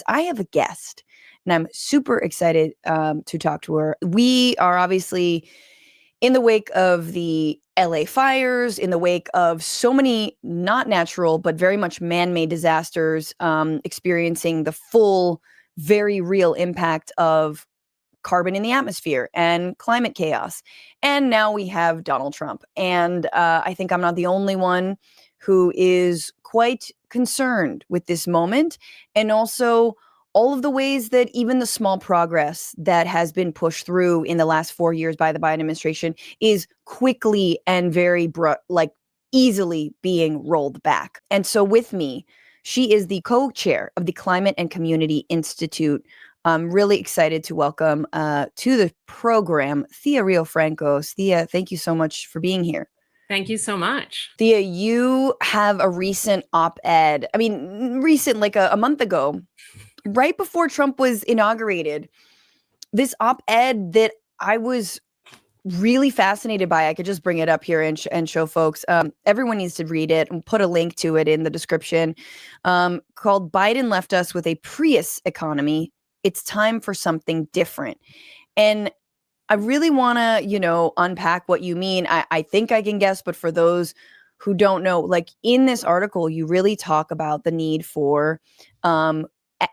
I have a guest, and I'm super excited to talk to her. We are obviously in the wake of the LA fires, in the wake of so many not natural, but very much man-made disasters, experiencing the full, very real impact of carbon in the atmosphere and climate chaos. And now we have Donald Trump. And I think I'm not the only one who is quite concerned with this moment, and also all of the ways that even the small progress that has been pushed through in the last 4 years by the Biden administration is quickly and very easily being rolled back. And so with me, she is the co-chair of the Climate and Community Institute. I'm really excited to welcome to the program Thea Riofrancos. Thea, thank you so much for being here. Thank you so much. Thea, you have a recent op-ed, recent, like a month ago, right before Trump was inaugurated, this op-ed that I was really fascinated by. I could just bring it up here and show folks. Everyone needs to read it, and put a link to it in the description, called "Biden Left Us with a Prius Economy. It's Time for Something Different." And I really want to, unpack what you mean. I think I can guess, but for those who don't know, like in this article, you really talk about the need for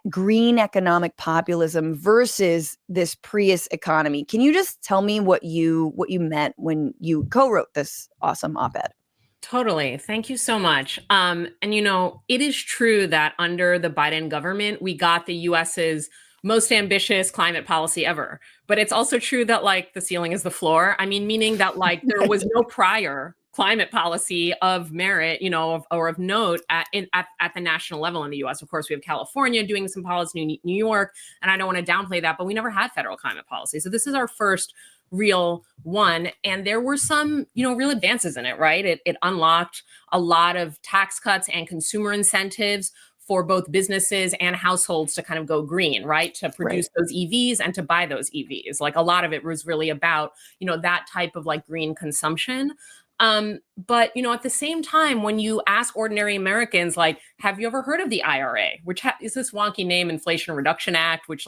green economic populism versus this Prius economy. Can you just tell me what you meant when you co-wrote this awesome op-ed? Totally. Thank you so much. And it is true that under the Biden government, we got the US's most ambitious climate policy ever. But it's also true that the ceiling is the floor. Meaning that there was no prior climate policy of merit, or of note at the national level in the US. Of course, we have California doing some policy, New York, and I don't want to downplay that, but we never had federal climate policy. So this is our first real one. And there were some, real advances in it, right? It unlocked a lot of tax cuts and consumer incentives for both businesses and households to kind of go green, right? To produce those EVs and to buy those EVs. A lot of it was really about, that type of green consumption. But, at the same time, when you ask ordinary Americans, have you ever heard of the IRA, which is this wonky name, Inflation Reduction Act, which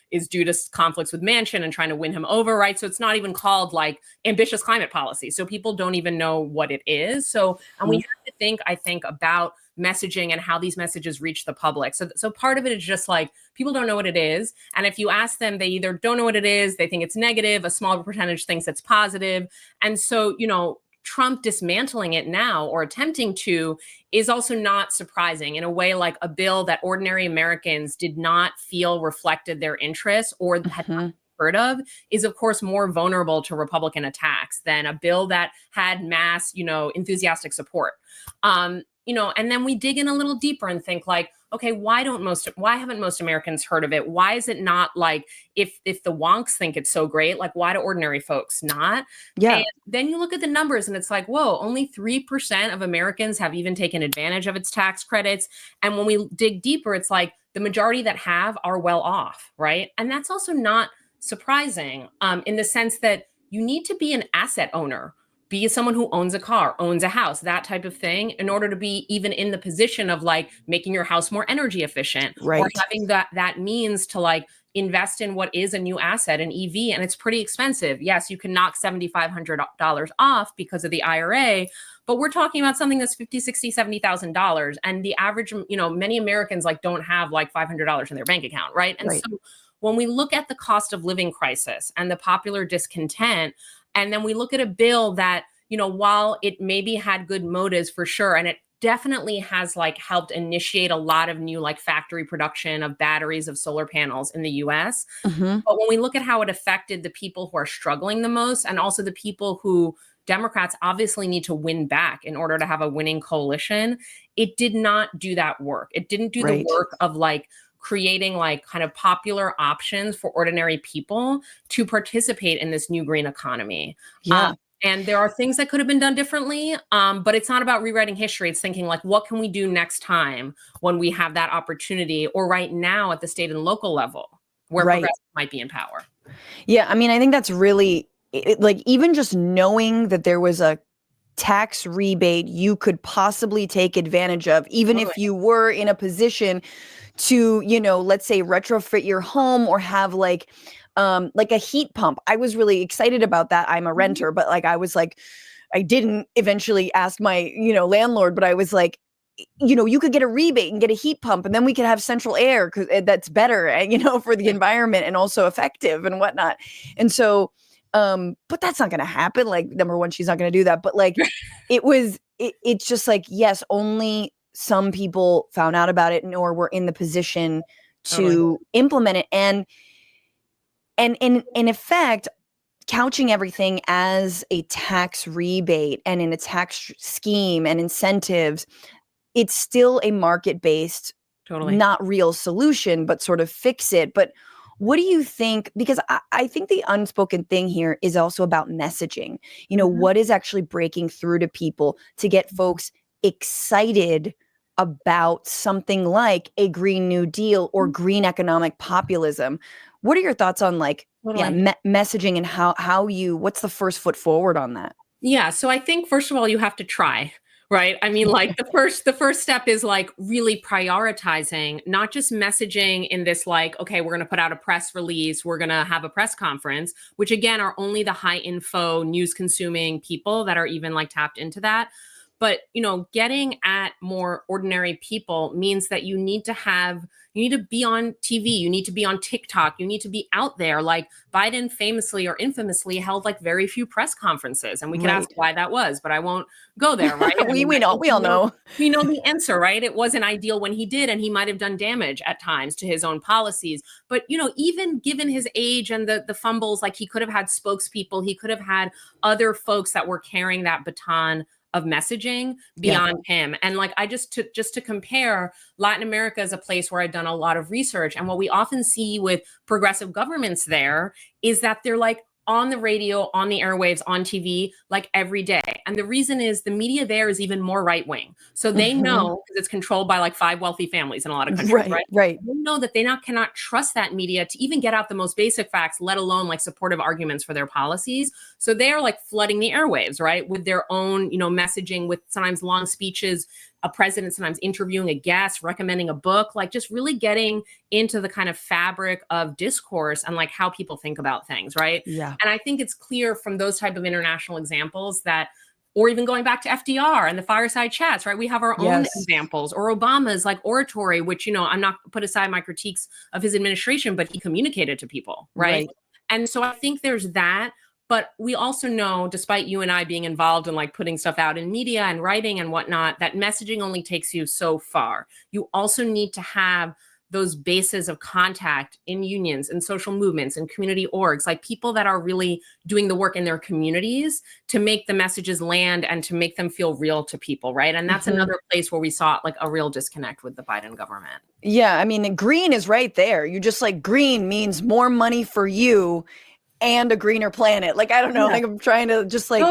is due to conflicts with Manchin and trying to win him over, right? So it's not even called ambitious climate policy. So people don't even know what it is. So, and we have to think, I think, about messaging and how these messages reach the public. So part of it is just people don't know what it is. And if you ask them, they either don't know what it is, they think it's negative, a small percentage thinks it's positive. And so, Trump dismantling it now, or attempting to, is also not surprising, in a way a bill that ordinary Americans did not feel reflected their interests or had not heard of is, of course, more vulnerable to Republican attacks than a bill that had mass, enthusiastic support. And then we dig in a little deeper and think okay, why haven't most Americans heard of it? Why is it not if the wonks think it's so great, why do ordinary folks not? Yeah. And then you look at the numbers and it's whoa, only 3% of Americans have even taken advantage of its tax credits. And when we dig deeper, it's the majority that have are well off, right? And that's also not surprising, in the sense that you need to be an asset owner, be someone who owns a car, owns a house, that type of thing, in order to be even in the position of making your house more energy efficient, right, or having that means to invest in what is a new asset, an EV, and it's pretty expensive. Yes, you can knock $7,500 off because of the IRA, but we're talking about something that's $50,000, $60,000, $70,000, and the average, many Americans don't have $500 in their bank account, right? And so when we look at the cost of living crisis and the popular discontent, and then we look at a bill that, while it maybe had good motives for sure, and it definitely has helped initiate a lot of new factory production of batteries, of solar panels in the US. But when we look at how it affected the people who are struggling the most, and also the people who Democrats obviously need to win back in order to have a winning coalition, it did not do that work. It didn't do the work of creating kind of popular options for ordinary people to participate in this new green economy. Yeah. And there are things that could have been done differently, but it's not about rewriting history. It's thinking what can we do next time when we have that opportunity, or right now at the state and local level where progressives might be in power. Yeah, I think that's really, even just knowing that there was a tax rebate you could possibly take advantage of, even if you were in a position to, let's say retrofit your home or have like a heat pump. I was really excited about that. I'm a renter, but like I was like, I didn't eventually ask my, landlord, but I was like, you could get a rebate and get a heat pump, and then we could have central air because that's better, for the environment and also effective and whatnot. And so, but that's not going to happen. Like, number one, she's not going to do that. But like, it's just like, yes, only some people found out about it or were in the position to implement it. And in effect, couching everything as a tax rebate and in a tax scheme and incentives, it's still a market-based, not real solution, but sort of fix it. But what do you think? Because I think the unspoken thing here is also about messaging. What is actually breaking through to people to get folks excited about something like a Green New Deal or green economic populism? What are your thoughts on messaging and what's the first foot forward on that? Yeah. So I think, first of all, you have to try. Right. I mean, like the first step is like really prioritizing, not just messaging in this like, okay, we're going to put out a press release, we're going to have a press conference, which again are only the high info news consuming people that are even like tapped into that. But, getting at more ordinary people means that you need to be on TV, you need to be on TikTok, you need to be out there. Like Biden famously or infamously held like very few press conferences, and we could ask why that was, but I won't go there, right? we all know. We know the answer, right? It wasn't ideal when he did, and he might have done damage at times to his own policies. But, even given his age and the fumbles, like he could have had spokespeople, he could have had other folks that were carrying that baton of messaging beyond him. And like, just to compare, Latin America is a place where I've done a lot of research. And what we often see with progressive governments there is that they're like on the radio, on the airwaves, on TV, like every day. And the reason is the media there is even more right wing. So they know, because it's controlled by like 5 wealthy families in a lot of countries, right? They know that they cannot trust that media to even get out the most basic facts, let alone like supportive arguments for their policies. So they are like flooding the airwaves, right? With their own, messaging, with sometimes long speeches, a president sometimes interviewing a guest, recommending a book, like just really getting into the kind of fabric of discourse and like how people think about things, right? Yeah. And I think it's clear from those type of international examples that, or even going back to FDR and the fireside chats, right? We have our own examples, or Obama's like oratory, which, I'm not put aside my critiques of his administration, but he communicated to people, right? And so I think there's that. But we also know, despite you and I being involved in like putting stuff out in media and writing and whatnot, that messaging only takes you so far. You also need to have those bases of contact in unions and social movements and community orgs, like people that are really doing the work in their communities to make the messages land and to make them feel real to people, right? And that's another place where we saw like a real disconnect with the Biden government. Yeah, I mean, green is right there. You just like, green means more money for you and a greener planet. Like, I don't know, like I'm trying to just like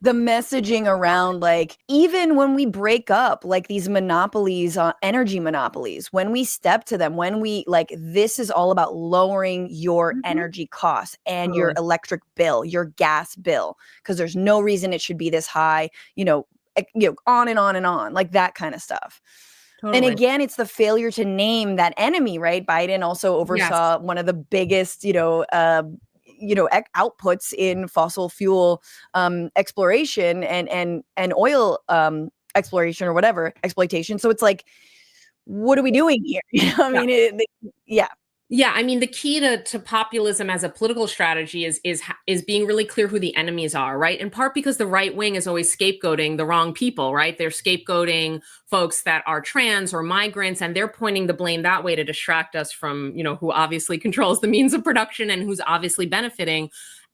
the messaging around, like, even when we break up like these monopolies, energy monopolies, when we step to them, when we like, this is all about lowering your energy costs and your electric bill, your gas bill, because there's no reason it should be this high, on and on and on, like that kind of stuff. And again, it's the failure to name that enemy, right? Biden also oversaw one of the biggest, outputs in fossil fuel exploration and oil exploration or whatever exploitation. So it's like, what are we doing here? I mean, Yeah, I mean, the key to populism as a political strategy is being really clear who the enemies are, right? In part because the right wing is always scapegoating the wrong people, right? They're scapegoating folks that are trans or migrants, and they're pointing the blame that way to distract us from, who obviously controls the means of production and who's obviously benefiting.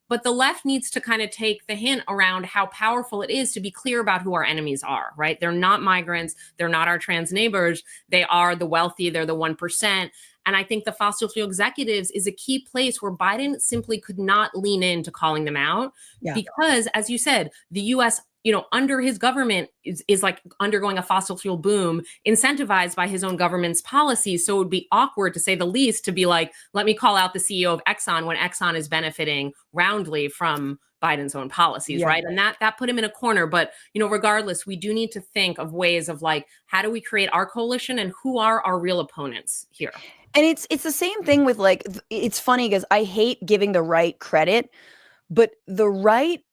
But the left needs to kind of take the hint around how powerful it is to be clear about who our enemies are, right? They're not migrants. They're not our trans neighbors. They are the wealthy. They're the 1%. And I think the fossil fuel executives is a key place where Biden simply could not lean into calling them out because, as you said, the U.S., under his government is like undergoing a fossil fuel boom, incentivized by his own government's policies. So it would be awkward, to say the least, to be like, let me call out the CEO of Exxon when Exxon is benefiting roundly from Biden's own policies, Yeah. right? And that put him in a corner. But, regardless, we do need to think of ways of like, how do we create our coalition and who are our real opponents here? And it's the same thing with like it's funny because I hate giving the right credit, but the right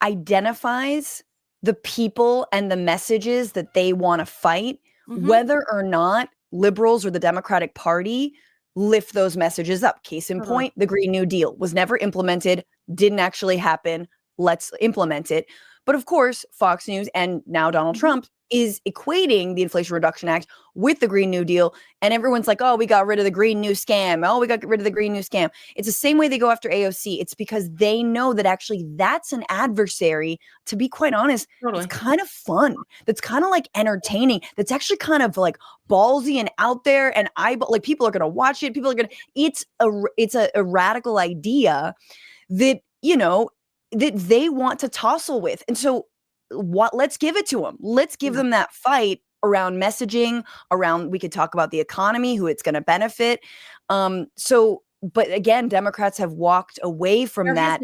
identifies the people and the messages that they want to fight, whether or not liberals or the Democratic Party lift those messages up. Case in point, the Green New Deal was never implemented, didn't actually happen. Let's implement it. But of course, Fox News and now Donald Trump is equating the Inflation Reduction Act with the Green New Deal. And everyone's like, oh, we got rid of the Green New Scam. Oh, we got rid of the Green New Scam. It's the same way they go after AOC. It's because they know that actually that's an adversary. To be quite honest, it's kind of fun. That's kind of like entertaining. That's actually kind of like ballsy and out there. And like people are going to watch it. People are going to, it's a radical idea that, that they want to tussle with. And so let's give it to them. Let's give them that fight around messaging, around, we could talk about the economy, who it's going to benefit. But again, Democrats have walked away from that.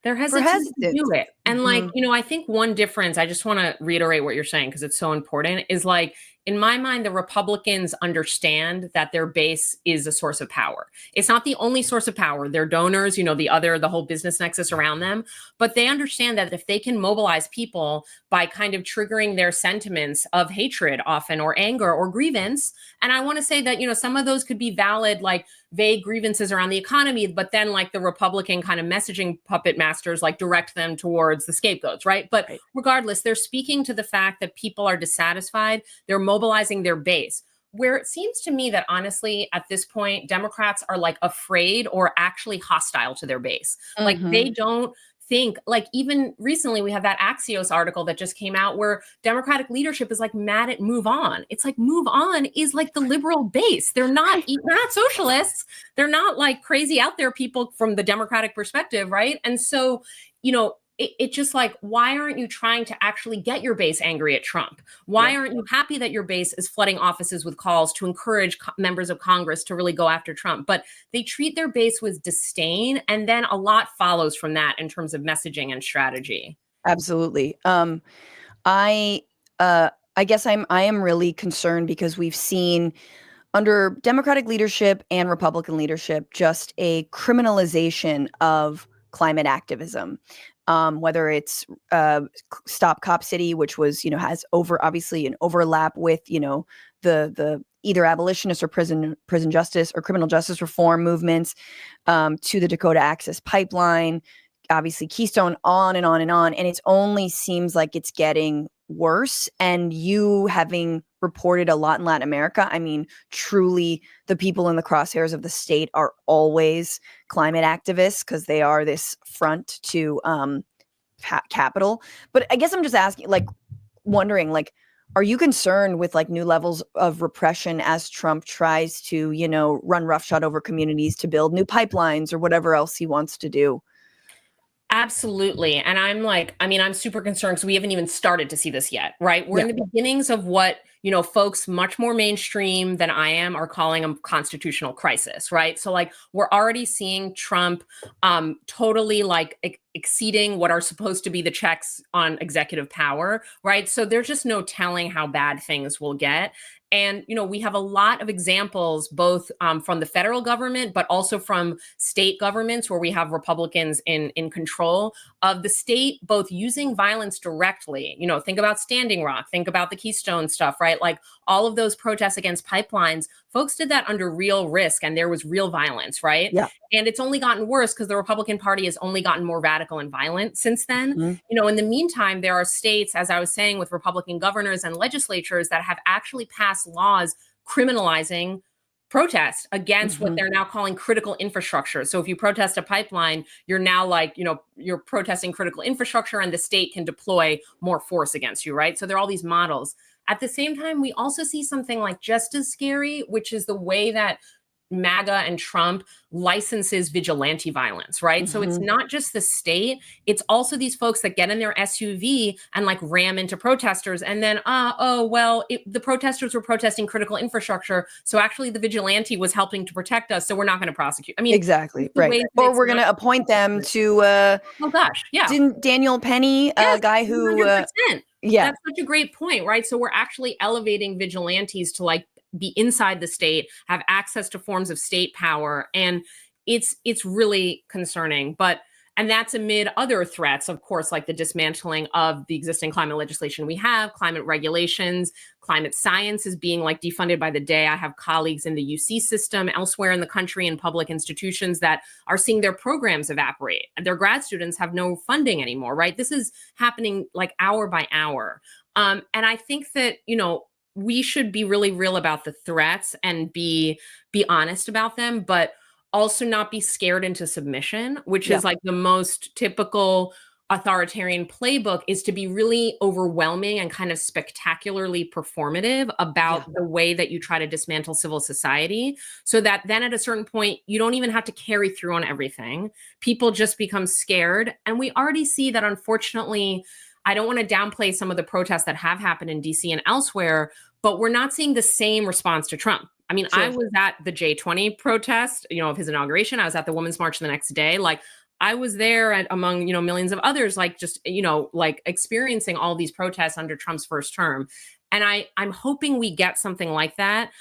They're hesitant to do it. And I think one difference, I just want to reiterate what you're saying because it's so important, is like, in my mind, the Republicans understand that their base is a source of power. It's not the only source of power. Their donors, the whole business nexus around them. But they understand that if they can mobilize people by kind of triggering their sentiments of hatred often, or anger, or grievance, and I want to say that, some of those could be valid, like vague grievances around the economy, but then like the Republican kind of messaging puppet masters like direct them towards the scapegoats, right? But regardless, they're speaking to the fact that people are dissatisfied. They're mobilizing their base. Where it seems to me that honestly, at this point, Democrats are like afraid or actually hostile to their base. Like they don't think, like even recently we have that Axios article that just came out where Democratic leadership is like mad at Move On. It's like Move On is like the liberal base. They're not socialists. They're not like crazy out there people from the Democratic perspective, right? And so, it's just like, why aren't you trying to actually get your base angry at Trump? Why aren't you happy that your base is flooding offices with calls to encourage members of Congress to really go after Trump? But they treat their base with disdain, and then a lot follows from that in terms of messaging and strategy. Absolutely. I guess I am really concerned because we've seen under Democratic leadership and Republican leadership just a criminalization of climate activism. Whether it's Stop Cop City, which was, has obviously an overlap with, the either abolitionist or prison justice or criminal justice reform movements, to the Dakota Access Pipeline, obviously Keystone, on and on and on. And it only seems like it's getting worse. And you having reported a lot in Latin America, I mean, truly the people in the crosshairs of the state are always climate activists because they are this front to capital. But I guess I'm just asking, like, wondering, like, are you concerned with like new levels of repression as Trump tries to, run roughshod over communities to build new pipelines or whatever else he wants to do? Absolutely. And I'm super concerned because we haven't even started to see this yet, right? We're in the beginnings of what, folks much more mainstream than I am are calling a constitutional crisis, right? So like we're already seeing Trump totally like exceeding what are supposed to be the checks on executive power, right? So there's just no telling how bad things will get. And, we have a lot of examples, both from the federal government, but also from state governments where we have Republicans in control of the state, both using violence directly. Think about Standing Rock, think about the Keystone stuff, right? Like all of those protests against pipelines, folks did that under real risk and there was real violence, right? Yeah. And it's only gotten worse because the Republican Party has only gotten more radical and violent since then. In the meantime, there are states, as I was saying, with Republican governors and legislatures that have actually passed laws criminalizing protest against what they're now calling critical infrastructure. So if you protest a pipeline, you're now like, you're protesting critical infrastructure and the state can deploy more force against you, right? So there are all these models. At the same time, we also see something like just as scary, which is the way that MAGA and Trump licenses vigilante violence, right? So it's not just the state, it's also these folks that get in their SUV and like ram into protesters and then, the protesters were protesting critical infrastructure. So actually the vigilante was helping to protect us. So we're not going to prosecute. I mean, exactly, right. Or we're going to appoint them to, oh gosh, yeah. didn't Daniel Penny, yes, a guy who, 100%. yeah. That's such a great point, right? So we're actually elevating vigilantes to like be inside the state, have access to forms of state power, and it's really concerning. And that's amid other threats, of course, like the dismantling of the existing climate legislation we have, climate regulations, climate science is being like defunded by the day. I have colleagues in the UC system, elsewhere in the country, in public institutions that are seeing their programs evaporate. Their grad students have no funding anymore, right? This is happening like hour by hour. And I think that, we should be really real about the threats and be honest about them, but also not be scared into submission, which is like the most typical authoritarian playbook, is to be really overwhelming and kind of spectacularly performative about the way that you try to dismantle civil society, so that then at a certain point, you don't even have to carry through on everything. People just become scared. And we already see that, unfortunately. I don't want to downplay some of the protests that have happened in DC and elsewhere, but we're not seeing the same response to Trump. I mean, I was at the J20 protest, of his inauguration. I was at the Women's March the next day. Like, I was there among, millions of others, like just, like experiencing all these protests under Trump's first term. And I'm hoping we get something like that,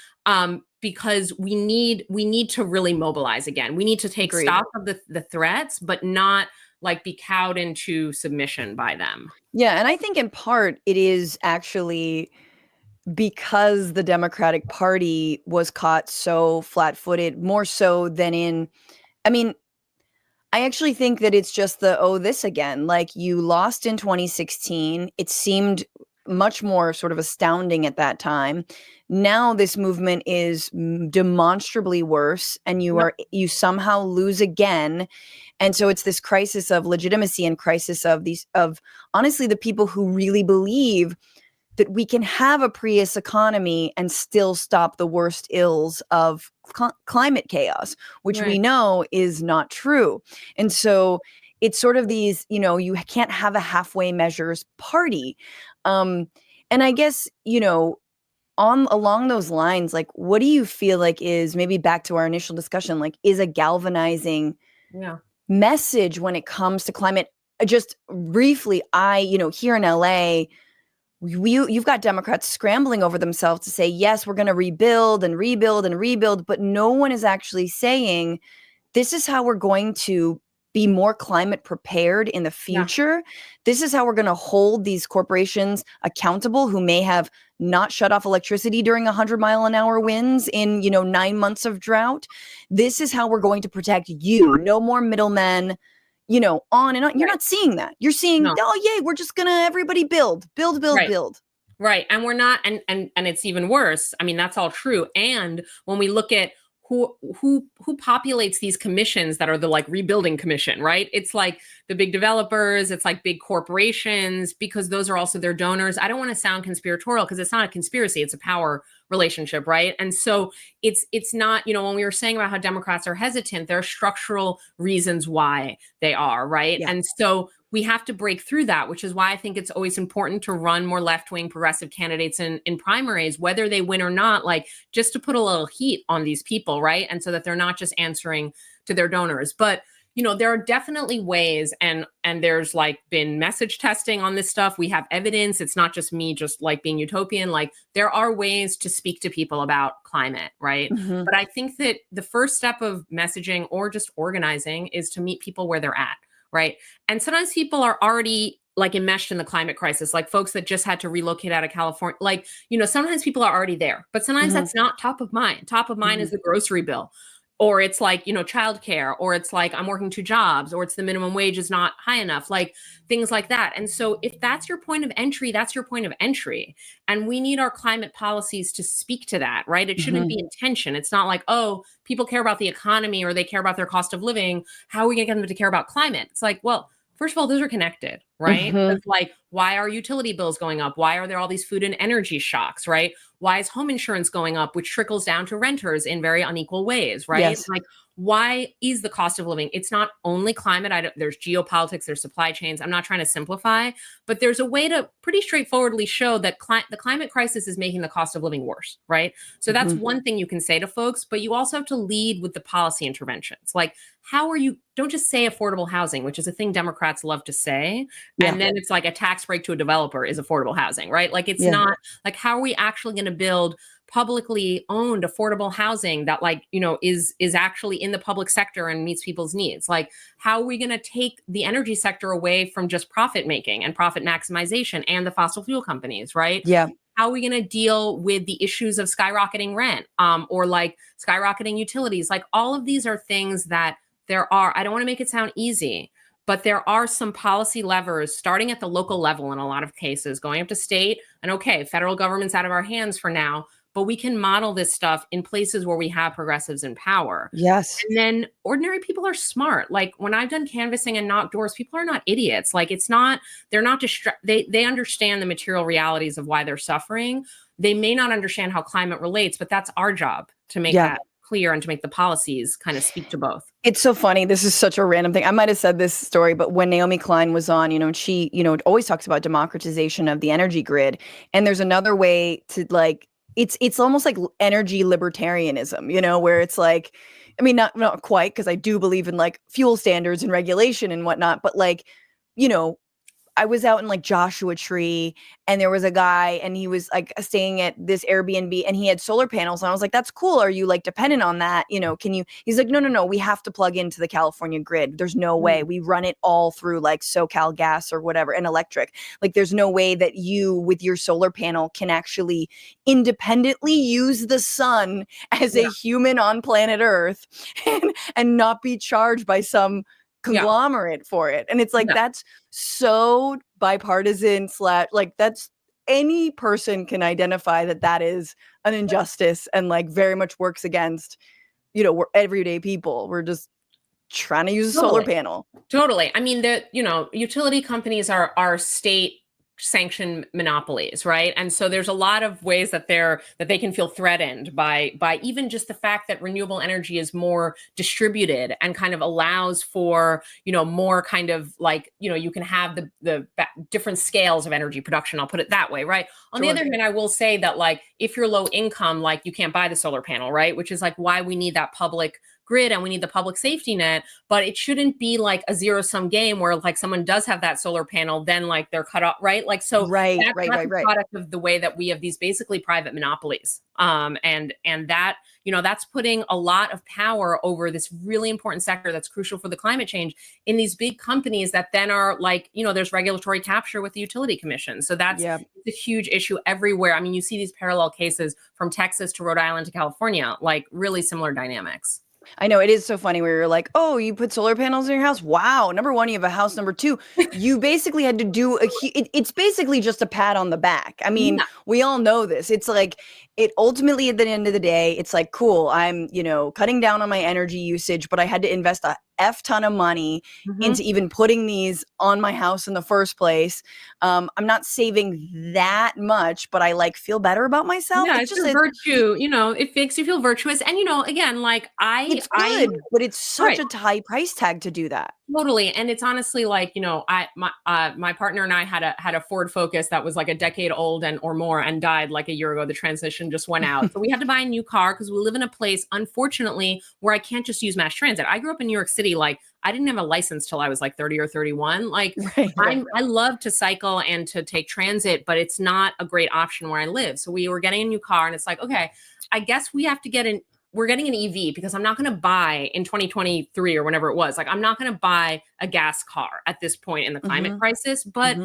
because we need to really mobilize again. We need to take stock of the threats, but not like be cowed into submission by them. Yeah. And I think in part it is actually because the Democratic Party was caught so flat-footed, more so than I actually think that it's just this again. Like, you lost in 2016. It seemed much more sort of astounding at that time. Now this movement is demonstrably worse, and you somehow lose again. And so it's this crisis of legitimacy and crisis of honestly, the people who really believe that we can have a Prius economy and still stop the worst ills of climate chaos, which we know is not true. And so it's sort of these, you can't have a halfway measures party. And I guess, along those lines, like, what do you feel like is, maybe back to our initial discussion, like, is a galvanizing message when it comes to climate? Just briefly, here in LA, you've got Democrats scrambling over themselves to say, yes, we're going to rebuild and rebuild and rebuild, but no one is actually saying, this is how we're going to be more climate prepared in the future. This is how we're going to hold these corporations accountable who may have not shut off electricity during 100-mile-an-hour winds in, 9 months of drought. This is how we're going to protect you. No more middlemen, on and on. You're not seeing that. You're seeing, we're just going to everybody build. Right. And we're not, and it's even worse. I mean, that's all true. And when we look at who populates these commissions that are the like rebuilding commission, right? It's like the big developers, it's like big corporations, because those are also their donors. I don't want to sound conspiratorial, because it's not a conspiracy, it's a power relationship, right? And so it's not, when we were saying about how Democrats are hesitant, there are structural reasons why they are, right? And so we have to break through that, which is why I think it's always important to run more left-wing progressive candidates in primaries, whether they win or not, like, just to put a little heat on these people, right? And so that they're not just answering to their donors. But, there are definitely ways, and there's like been message testing on this stuff. We have evidence. It's not just me just like being utopian. Like, there are ways to speak to people about climate, right? But I think that the first step of messaging or just organizing is to meet people where they're at. Right. And sometimes people are already like enmeshed in the climate crisis, like folks that just had to relocate out of California. Like, sometimes people are already there, but sometimes that's not top of mind. Top of mind is the grocery bill, or it's like, childcare, or it's like, I'm working 2 jobs, or it's the minimum wage is not high enough, like things like that. And so if that's your point of entry, that's your point of entry. And we need our climate policies to speak to that, right? It shouldn't be in tension. It's not like, oh, people care about the economy or they care about their cost of living. How are we going to get them to care about climate? It's like, well, first of all, those are connected, right? Mhm. It's like, why are utility bills going up? Why are there all these food and energy shocks, right? Why is home insurance going up, which trickles down to renters in very unequal ways, right? Yes. Like, why is the cost of living? It's not only climate. There's geopolitics, there's supply chains. I'm not trying to simplify, but there's a way to pretty straightforwardly show that the climate crisis is making the cost of living worse, right? So that's Mhm. one thing you can say to folks, but you also have to lead with the policy interventions. Like, how are you, don't just say affordable housing, which is a thing Democrats love to say. Yeah. And then it's like a tax break to a developer is affordable housing, right? Like, it's Yeah. not like, how are we actually going to build publicly owned affordable housing that, like, is actually in the public sector and meets people's needs? Like, how are we going to take the energy sector away from just profit making and profit maximization and the fossil fuel companies, right? Yeah. How are we going to deal with the issues of skyrocketing rent, or like skyrocketing utilities? Like, all of these are things that I don't want to make it sound easy, but there are some policy levers starting at the local level in a lot of cases, going up to state, and okay, federal government's out of our hands for now, but we can model this stuff in places where we have progressives in power. Yes. And then ordinary people are smart. Like, when I've done canvassing and knocked doors, people are not idiots. Like, they're not they understand the material realities of why they're suffering. They may not understand how climate relates, but that's our job to make Yeah. that clear and to make the policies kind of speak to both. It's so funny. This is such a random thing. I might have said this story, but when Naomi Klein was on, and she, always talks about democratization of the energy grid. And there's another way to, like, it's almost like energy libertarianism, where it's like, I mean, not quite, because I do believe in like fuel standards and regulation and whatnot, but like, you know, I was out in like Joshua Tree, and there was a guy, and he was like staying at this Airbnb, and he had solar panels, and I was like, that's cool. Are you like dependent on that? Can you, he's like, no, no, no, we have to plug into the California grid. There's no way. We run it all through like SoCal gas or whatever, and electric. Like, there's no way that you with your solar panel can actually independently use the sun as a human on planet Earth and not be charged by some conglomerate for it. And it's like, that's so bipartisan / like, that's, any person can identify that is an injustice, and like very much works against, we're everyday people. We're just trying to use a solar panel. Totally. I mean, utility companies are state sanctioned monopolies, right? And so there's a lot of ways that they can feel threatened by even just the fact that renewable energy is more distributed and kind of allows for, more kind of like, you can have the different scales of energy production. I'll put it that way, right? On the other hand, I will say that, like, if you're low income, like, you can't buy the solar panel, right? Which is like why we need that public grid and we need the public safety net. But it shouldn't be like a zero-sum game where, like, someone does have that solar panel, then like they're cut off, right? Like, so that's a product of the way that we have these basically private monopolies. And that, that's putting a lot of power over this really important sector that's crucial for the climate change in these big companies that then are like, there's regulatory capture with the utility commission. So that's a huge issue everywhere. I mean, you see these parallel cases from Texas to Rhode Island to California, like really similar dynamics. I know, it is so funny where you're like, oh, you put solar panels in your house? Wow. Number one, you have a house. Number two, you basically had to do it's basically just a pat on the back. I mean, we all know this. It's like, it ultimately at the end of the day, it's like, cool, I'm, cutting down on my energy usage, but I had to invest a F ton of money into even putting these on my house in the first place. I'm not saving that much, but I like feel better about myself. Yeah, it's just a virtue, it makes you feel virtuous. And, again, like it's good, but it's such a high price tag to do that. Totally. And it's honestly like, my partner and I had a Ford Focus that was like a decade old or more and died like a year ago. The transmission just went out. So we had to buy a new car because we live in a place, unfortunately, where I can't just use mass transit. I grew up in New York City. Like, I didn't have a license till I was like 30 or 31. Like, I love to cycle and to take transit, but it's not a great option where I live. So we were getting a new car, and it's like, okay, I guess we have to we're getting an EV because I'm not going to buy in 2023 or whenever it was, like, I'm not going to buy a gas car at this point in the climate crisis. But,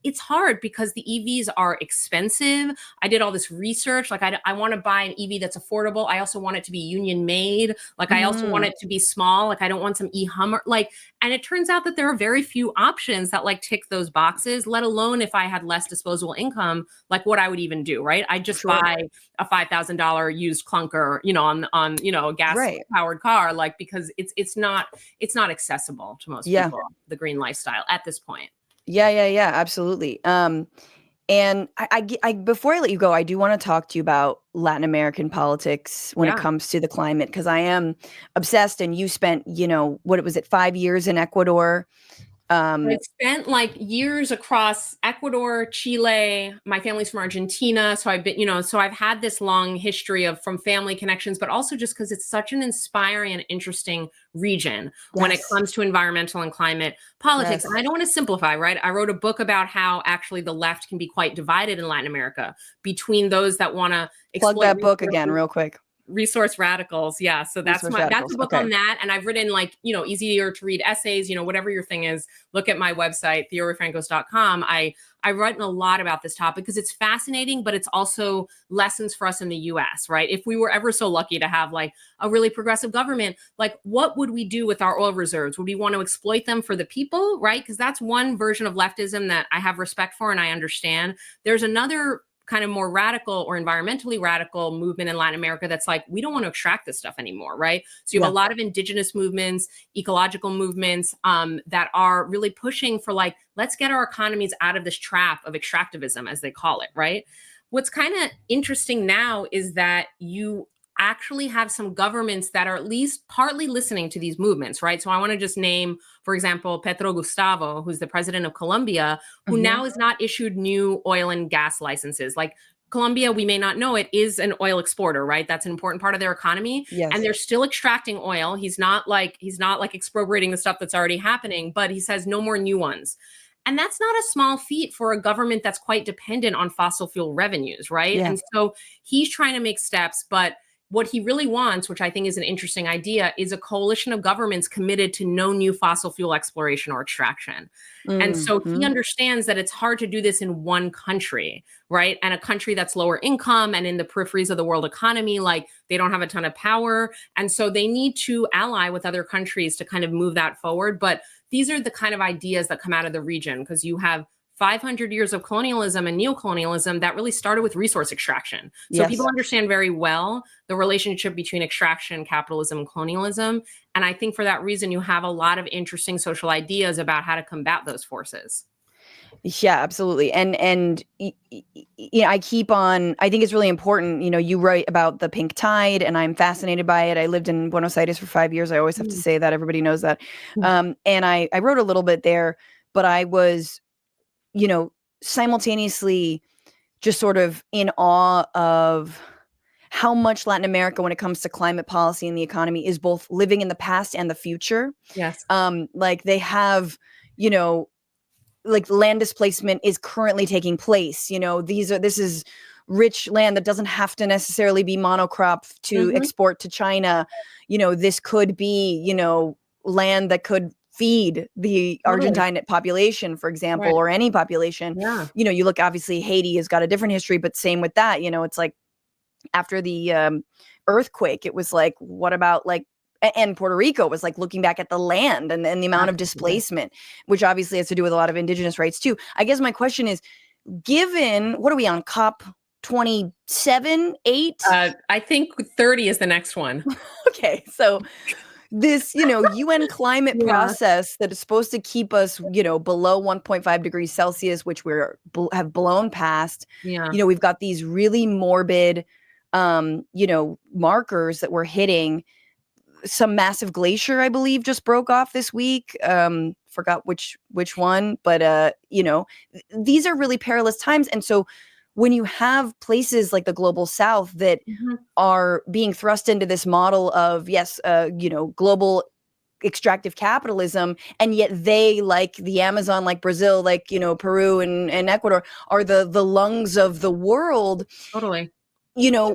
it's hard because the EVs are expensive. I did all this research. Like, I want to buy an EV that's affordable. I also want it to be union made. Like, I also want it to be small. Like, I don't want some e-Hummer. Like, and it turns out that there are very few options that like tick those boxes, let alone if I had less disposable income, like what I would even do, right? I just buy a $5,000 used clunker, on a gas powered car, like, because it's not accessible to most people, the green lifestyle at this point. Yeah, absolutely. And before I let you go, I do want to talk to you about Latin American politics when it Yeah. comes to the climate, because I am obsessed. And you spent, what was it, 5 years in Ecuador? I spent like years across Ecuador, Chile. My family's from Argentina. So I've been, so I've had this long history of from family connections, but also just because it's such an inspiring and interesting region when it Yes, comes to environmental and climate politics. And yes. I don't want to simplify, right? I wrote a book about how actually the left can be quite divided in Latin America between those that want to Plug exploit that book again, resources. real quick. Resource radicals. Yeah. So Resource that's a radicals. book Okay. on that. And I've written like, easier to read essays, whatever your thing is, look at my website, theoriofrancos.com. I've written a lot about this topic because it's fascinating, but it's also lessons for us in the US, right? If we were ever so lucky to have like a really progressive government, like what would we do with our oil reserves? Would we want to exploit them for the people, right? Because that's one version of leftism that I have respect for and I understand. There's another kind of more radical or environmentally radical movement in Latin America that's like, we don't want to extract this stuff anymore, right? So you have Yeah. a lot of indigenous movements, ecological movements that are really pushing for like, let's get our economies out of this trap of extractivism, as they call it, right? What's kind of interesting now is that you actually have some governments that are at least partly listening to these movements, right? So I want to just name, for example, Petro Gustavo, who's the president of Colombia, who Hmm. now has not issued new oil and gas licenses. Like Colombia, we may not know it, is an oil exporter, right? That's an important part of their economy. And Yes. they're still extracting oil. He's not like expropriating the stuff that's already happening, but he says no more new ones. And that's not a small feat for a government that's quite dependent on fossil fuel revenues, right? Yeah. And so he's trying to make steps, but what he really wants, which I think is an interesting idea, is a coalition of governments committed to no new fossil fuel exploration or extraction. And so he Hmm. understands that it's hard to do this in one country, right? And a country that's lower income and in the peripheries of the world economy, like they don't have a ton of power. And so they need to ally with other countries to kind of move that forward. But these are the kind of ideas that come out of the region because you have 500 years of colonialism and neocolonialism that really started with resource extraction. So people Yes. understand very well the relationship between extraction, capitalism, and colonialism. And I think for that reason, you have a lot of interesting social ideas about how to combat those forces. Yeah, absolutely. I keep on, I think it's really important. You write about the pink tide, and I'm fascinated by it. I lived in Buenos Aires for 5 years. I always have to Mm. say that. Everybody knows that. And I wrote a little bit there, but I was, you know, simultaneously just sort of in awe of how much Latin America, when it comes to climate policy and the economy, is both living in the past and the future. Yes. Like they have, you know, like land displacement is currently taking place. This is rich land that doesn't have to necessarily be monocrop to Hmm. export to China. This could be, land that could feed the Totally. Argentine population, for example, Right. or any population. Yeah. You look, obviously Haiti has got a different history, but same with that. It's like after the earthquake, it was like, what about like, and Puerto Rico was like looking back at the land and the amount of Absolutely. displacement, which obviously has to do with a lot of indigenous rights too. I guess my question is, given, what are we on, COP 27, 8? I think 30 is the next one. Okay, so this, UN climate Yeah. process that is supposed to keep us, below 1.5 degrees Celsius, which have blown past. Yeah. We've got these really morbid, markers that we're hitting. Some massive glacier, I believe, just broke off this week. Forgot which one, but these are really perilous times. And so when you have places like the global south that Mhm. are being thrust into this model of, yes, global extractive capitalism, and yet they, like the Amazon, like Brazil, like Peru and Ecuador, are the lungs of the world. Totally. you know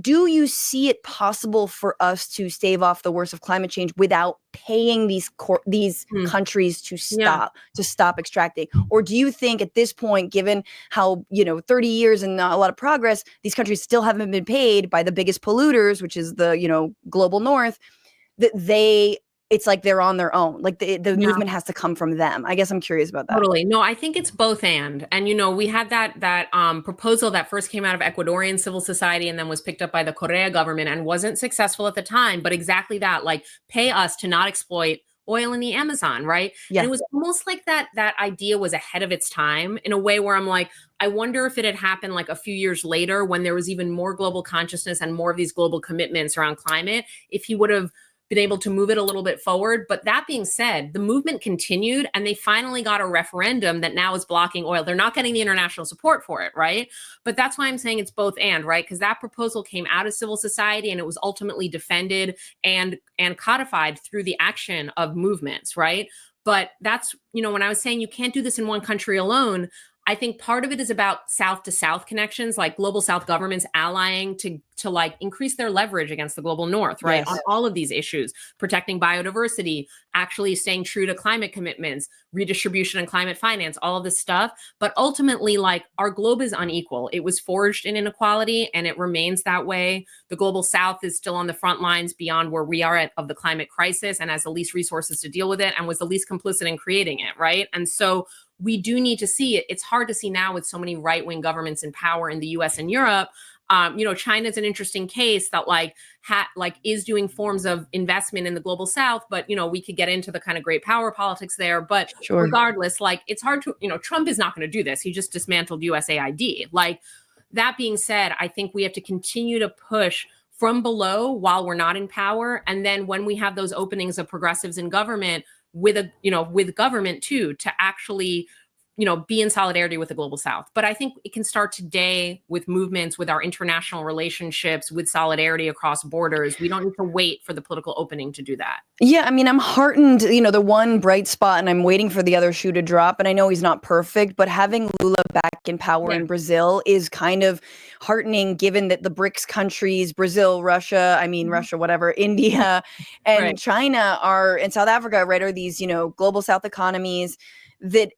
do you see it possible for us to stave off the worst of climate change without paying these Mm. countries to Yeah. stop extracting? Or do you think at this point, given how 30 years and not a lot of progress, these countries still haven't been paid by the biggest polluters, which is the global north, that it's like they're on their own, like the Yeah. movement has to come from them? I guess I'm curious about that. Totally. No, I think it's both and we had that proposal that first came out of Ecuadorian civil society and then was picked up by the Correa government and wasn't successful at the time. But exactly that, like pay us to not exploit oil in the Amazon, right? Yeah. And it was almost like that idea was ahead of its time in a way where I'm like, I wonder if it had happened like a few years later when there was even more global consciousness and more of these global commitments around climate, if he would have been able to move it a little bit forward. But that being said, the movement continued and they finally got a referendum that now is blocking oil. They're not getting the international support for it, right? But that's why I'm saying it's both and, right? Because that proposal came out of civil society and it was ultimately defended and codified through the action of movements, right? But that's, when I was saying you can't do this in one country alone, I think part of it is about South to South connections, like global South governments allying to like increase their leverage against the global North, right? Yes. On all of these issues, protecting biodiversity, actually staying true to climate commitments, redistribution and climate finance, all of this stuff. But ultimately, like our globe is unequal. It was forged in inequality and it remains that way. The global South is still on the front lines beyond where we are of the climate crisis and has the least resources to deal with it and was the least complicit in creating it, right? And so we do need to see it. It's hard to see now with so many right-wing governments in power in the US and Europe. China's an interesting case that is doing forms of investment in the global South, but we could get into the kind of great power politics there. But Sure. regardless, it's hard to, Trump is not going to do this. He just dismantled USAID. That being said, I think we have to continue to push from below while we're not in power. And then when we have those openings of progressives in government, with government too, to actually, be in solidarity with the global South. But I think it can start today with movements, with our international relationships, with solidarity across borders. We don't need to wait for the political opening to do that. Yeah, I mean, I'm heartened, the one bright spot, and I'm waiting for the other shoe to drop. And I know he's not perfect, but having Lula back in power in Brazil is kind of heartening, given that the BRICS countries, Brazil, Russia, Russia, whatever, India, and Right. China and South Africa, right, are these, global South economies that,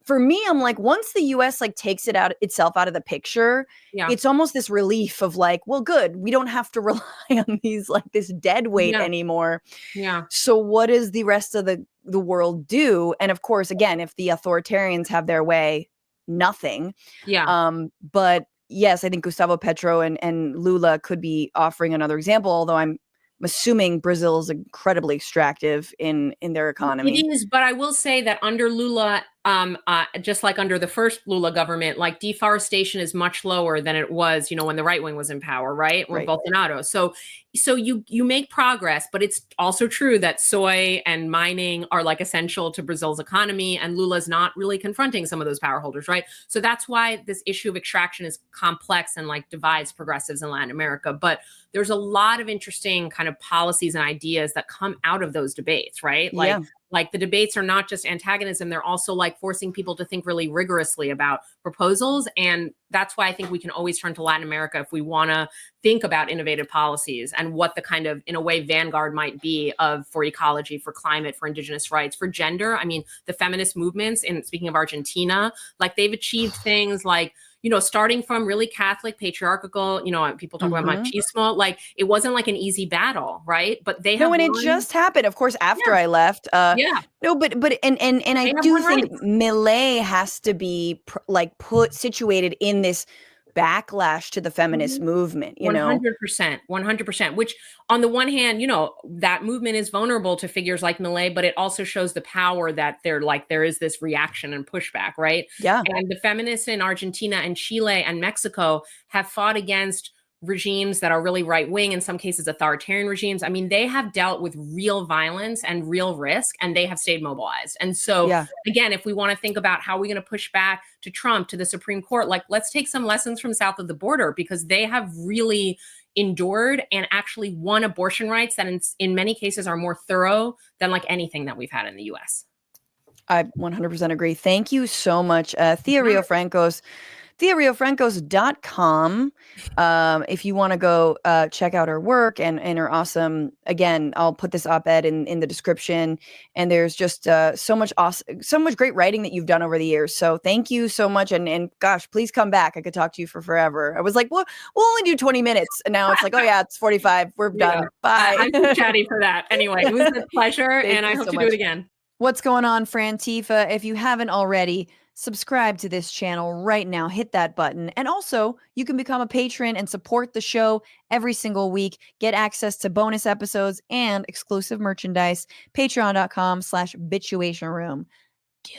for me, I'm like, once the US takes itself out of the picture, it's almost this relief of well, good, we don't have to rely on this dead weight anymore. Yeah. So what does the rest of the world do? And of course, again, if the authoritarians have their way, nothing. Yeah. But yes, I think Gustavo Petro and Lula could be offering another example, although I'm assuming Brazil is incredibly extractive in their economy. It is, but I will say that under Lula, just like under the first Lula government, deforestation is much lower than it was, when the right wing was in power, right? Or Bolsonaro. So you make progress, but it's also true that soy and mining are essential to Brazil's economy, and Lula's not really confronting some of those power holders, right? So that's why this issue of extraction is complex and divides progressives in Latin America. But there's a lot of interesting kind of policies and ideas that come out of those debates, right? The debates are not just antagonism, they're also forcing people to think really rigorously about proposals. And that's why I think we can always turn to Latin America if we want to think about innovative policies and what the kind of, in a way, vanguard might be for ecology, for climate, for indigenous rights, for gender. I mean, the feminist movements, and speaking of Argentina, they've achieved things starting from really Catholic, patriarchal, people talk about machismo, it wasn't an easy battle, right? But they have and it just happened, of course, after I left. No, but I do think Milei has to be situated in this backlash to the feminist movement, 100%, which on the one hand, that movement is vulnerable to figures like Milei, but it also shows the power that there is this reaction and pushback, right? Yeah. And the feminists in Argentina and Chile and Mexico have fought against regimes that are really right-wing, in some cases authoritarian regimes. I mean, they have dealt with real violence and real risk, and they have stayed mobilized. And so, again, if we want to think about how we're going to push back to Trump, to the Supreme Court, let's take some lessons from south of the border, because they have really endured and actually won abortion rights that in many cases are more thorough than anything that we've had in the US. I 100% agree. Thank you so much, Thea Riofrancos. TheaRiofrancos.com. If you want to go check out her work and her awesome, again, I'll put this op-ed in the description. And there's just so much great writing that you've done over the years. So thank you so much. And gosh, please come back. I could talk to you for forever. I was like, well, we'll only do 20 minutes. And now it's oh yeah, it's 45. We're done. Bye. I'm too chatty for that. Anyway, it was a pleasure. And I hope to do it again. What's going on, Frantifa? If you haven't already, Subscribe to this channel right now. Hit that button. And also, you can become a patron and support the show every single week. Get access to bonus episodes and exclusive merchandise. Patreon.com/bitchuationroom. Do